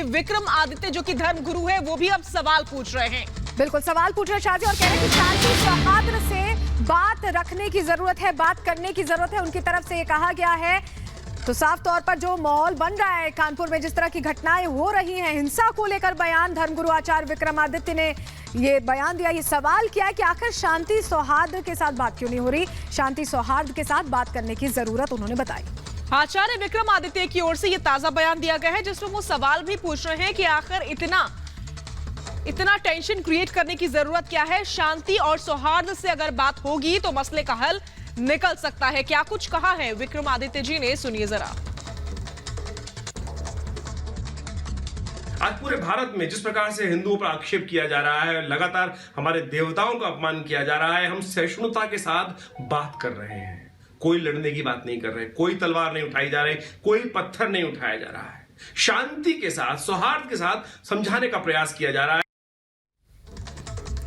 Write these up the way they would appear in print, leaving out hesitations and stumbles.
कि विक्रम आदित्य जो कि धर्मगुरु है वो भी अब सवाल पूछ रहे हैं। बिल्कुल सवाल पूछ रहे हैं शादी और कह रहे हैं कि शांति सौहार्द से बात रखने की जरूरत है, बात करने की जरूरत है। उनकी तरफ से ये कहा गया है। तो साफ तौर पर जो माहौल बन रहा है कानपुर में, जिस तरह की घटनाएं हो रही हैं, हिंसा को लेकर बयान धर्मगुरु आचार्य विक्रमादित्य ने ये बयान दिया। ये सवाल किया है कि आखिर शांति सौहार्द के साथ बात क्यों नहीं हो रही। शांति सौहार्द के साथ बात करने की जरूरत उन्होंने बताई। आचार्य विक्रमादित्य की ओर से ये ताजा बयान दिया गया है जिसमें वो सवाल भी पूछ रहे हैं कि आखिर इतना टेंशन क्रिएट करने की जरूरत क्या है। शांति और सौहार्द से अगर बात होगी तो मसले का हल निकल सकता है। क्या कुछ कहा है विक्रमादित्य जी ने, सुनिए जरा। आज पूरे भारत में जिस प्रकार से हिंदुओं पर आक्षेप किया जा रहा है, लगातार हमारे देवताओं का अपमान किया जा रहा है, हम सहिष्णुता के साथ बात कर रहे हैं। कोई लड़ने की बात नहीं कर रहे, कोई तलवार नहीं उठाई जा रही, कोई पत्थर नहीं उठाया जा रहा है। शांति के साथ, सौहार्द के साथ समझाने का प्रयास किया जा रहा है।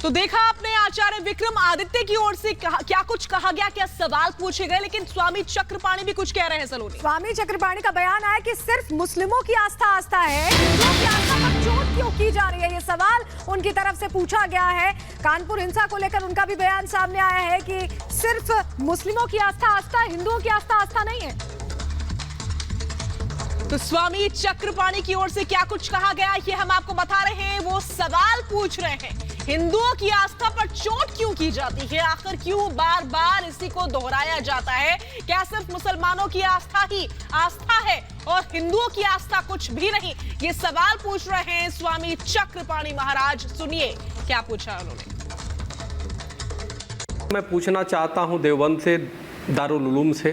तो देखा आपने आचार्य विक्रम आदित्य की ओर से क्या कुछ कहा गया, क्या सवाल पूछे गए, लेकिन स्वामी चक्रपाणी भी कुछ कह रहे हैं। सलोनी, स्वामी चक्रपाणी का बयान आया कि सिर्फ मुस्लिमों की आस्था है, हिंदुओं की आस्था पर चोट क्यों की जा रही है। ये सवाल उनकी तरफ से पूछा गया है। कानपुर हिंसा को लेकर उनका भी बयान सामने आया है कि सिर्फ मुस्लिमों की आस्था है, हिंदुओं की आस्था नहीं है। तो स्वामी चक्रपाणी की ओर से क्या कुछ कहा गया ये हम आपको बता रहे हैं। वो सवाल पूछ रहे हैं, हिंदुओं की आस्था पर चोट क्यों की जाती है, आखिर क्यों बार बार इसी को दोहराया जाता है। क्या सिर्फ मुसलमानों की आस्था ही आस्था है और हिंदुओं की आस्था कुछ भी नहीं। ये सवाल पूछ रहे हैं स्वामी चक्रपाणी महाराज। सुनिए क्या पूछा उन्होंने। मैं पूछना चाहता हूं देवबंद से, दारुल उलूम से,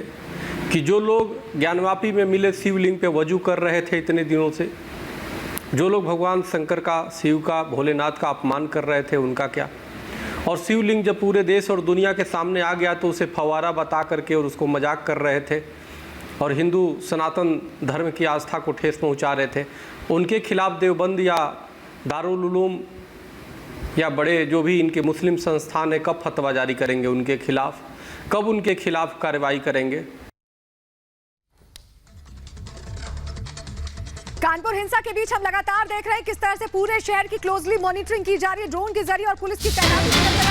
कि जो लोग ज्ञानवापी में मिले शिवलिंग पे वजू कर रहे थे इतने दिनों से, जो लोग भगवान शंकर का, शिव का, भोलेनाथ का अपमान कर रहे थे, उनका क्या। और शिवलिंग जब पूरे देश और दुनिया के सामने आ गया तो उसे फवारा बता करके और उसको मजाक कर रहे थे और हिंदू सनातन धर्म की आस्था को ठेस पहुंचा रहे थे। उनके खिलाफ देवबंद या दारुल उलूम या बड़े जो भी इनके मुस्लिम संस्थान है कब फतवा जारी करेंगे उनके खिलाफ, कब उनके खिलाफ कार्रवाई करेंगे। कानपुर हिंसा के बीच हम लगातार देख रहे हैं किस तरह से पूरे शहर की क्लोजली मॉनिटरिंग की जा रही है ड्रोन के जरिए और पुलिस की तैनाती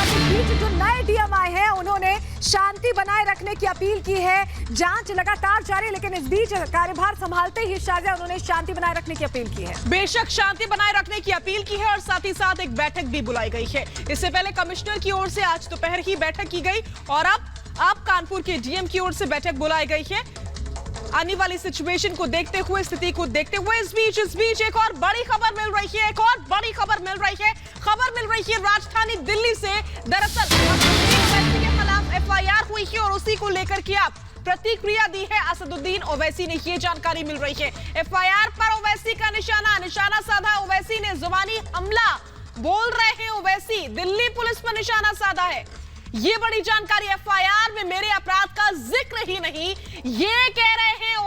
के बीच जो नए डीएम आए हैं उन्होंने शांति बनाए रखने की अपील की है। जांच लगातार जारी है, लेकिन इस बीच कार्यभार संभालते ही शाजिया उन्होंने शांति बनाए रखने की अपील की है। बेशक शांति बनाए रखने की अपील की है और साथ ही साथ एक बैठक भी बुलाई गई है। इससे पहले कमिश्नर की ओर से आज दोपहर ही बैठक की गई और अब कानपुर के डीएम की ओर से बैठक बुलाई गई है आने वाली सिचुएशन को देखते हुए, स्थिति को देखते हुए। इस बीच एक और बड़ी खबर मिल रही है, खबर मिल रही है राजधानी दिल्ली से। दरअसल के खिलाफ एफआईआर हुई है और उसी को लेकर के आप प्रतिक्रिया दी है असदुद्दीन ओवैसी ने, ये जानकारी मिल रही है। एफआईआर पर ओवैसी का निशाना साधा। ओवैसी ने जुबानी हमला बोल रहे हैं ओवैसी, दिल्ली पुलिस पर निशाना साधा है। ये बड़ी जानकारी, एफआईआर में मेरे अपराध का जिक्र ही नहीं, ये कह रहे हैं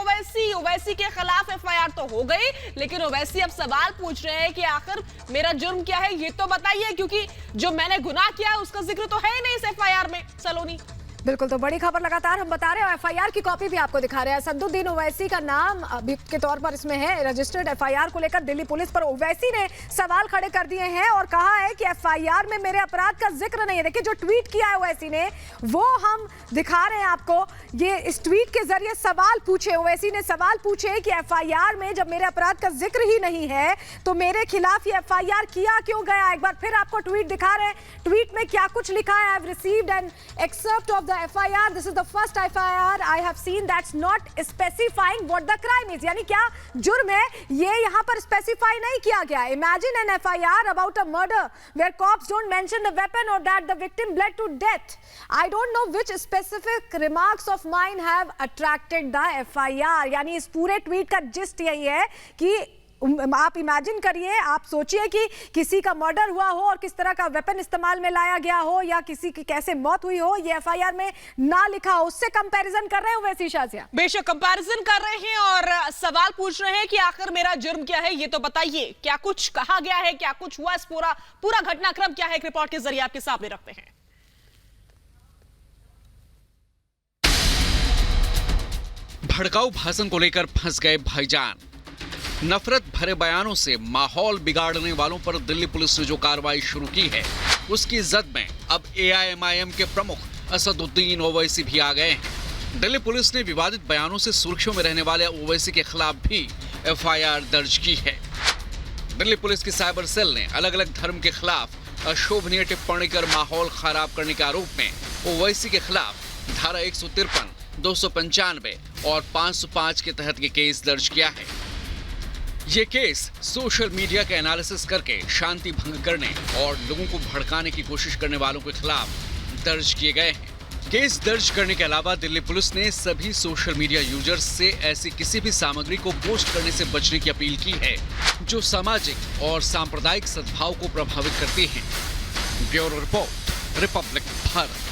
ओवैसी के खिलाफ एफआईआर तो हो गई, लेकिन ओवैसी अब सवाल पूछ रहे हैं कि आखिर मेरा जुर्म क्या है ये तो बताइए, क्योंकि जो मैंने गुनाह किया है उसका जिक्र तो है ही नहीं इस एफआईआर में। सलोनी, बिल्कुल, तो बड़ी खबर लगातार हम बता रहे हैं और एफआईआर की कॉपी भी आपको दिखा रहे हैं। असदुद्दीन ओवैसी का नाम अभी के तौर पर इसमें है। रजिस्टर्ड एफआईआर को लेकर दिल्ली पुलिस पर ओवैसी ने सवाल खड़े कर दिए हैं और कहा है कि एफआईआर में मेरे अपराध का जिक्र नहीं है। देखिए जो ट्वीट किया है ओवैसी ने वो हम दिखा रहे हैं आपको। ये इस ट्वीट के जरिए सवाल पूछे, ओवैसी ने सवाल पूछे कि एफआईआर में जब मेरे अपराध का जिक्र ही नहीं है तो मेरे खिलाफ ये एफआईआर किया क्यों गया। एक बार फिर आपको ट्वीट दिखा रहे हैं। ट्वीट में क्या कुछ लिखा है, I have received an excerpt of the FIR. This is the first FIR I have seen that's not specifying what the crime is. यानी क्या जुर्म है ये यहाँ पर स्पेसिफाई नहीं किया गया। Imagine an FIR about a murder where cops don't mention the weapon or that the victim bled to death. I don't know which specific remarks of mine have attracted the FIR. यानी इस पूरे tweet का gist यही है कि आप imagine करिए, आप सोचिए कि किसी का मर्डर हुआ हो और किस तरह का वेपन इस्तेमाल में लाया गया हो या किसी की कैसे मौत हुई हो, ये एफआईआर में ना लिखा हो, उससे कंपैरिजन कर रहे हो वैसी शाजिया। बेशक कंपैरिजन कर रहे हैं और सवाल पूछ रहे हैं कि आखिर मेरा जुर्म क्या है ये तो बताइए। क्या कुछ कहा गया है, क्या कुछ हुआ, इस पूरा घटनाक्रम क्या है, एक रिपोर्ट के जरिए आपके सामने रखते हैं। भड़काऊ भाषण को लेकर फंस गए भाईजान। नफरत भरे बयानों से माहौल बिगाड़ने वालों पर दिल्ली पुलिस ने जो कार्रवाई शुरू की है, उसकी जद में अब AIMIM के प्रमुख असदुद्दीन ओवैसी भी आ गए हैं। दिल्ली पुलिस ने विवादित बयानों से सुर्खियों में रहने वाले ओवैसी के खिलाफ भी FIR दर्ज की है। दिल्ली पुलिस की साइबर सेल ने अलग अलग धर्म के खिलाफ अशोभनीय टिप्पणी कर माहौल खराब करने के आरोप में ओवैसी के खिलाफ धारा 153, 295 और 505 के तहत ये केस दर्ज किया है। ये केस सोशल मीडिया का एनालिसिस करके शांति भंग करने और लोगों को भड़काने की कोशिश करने वालों के खिलाफ दर्ज किए गए हैं। केस दर्ज करने के अलावा दिल्ली पुलिस ने सभी सोशल मीडिया यूजर्स से ऐसी किसी भी सामग्री को पोस्ट करने से बचने की अपील की है जो सामाजिक और सांप्रदायिक सद्भाव को प्रभावित करती है। Bureau report, Republic Bharat.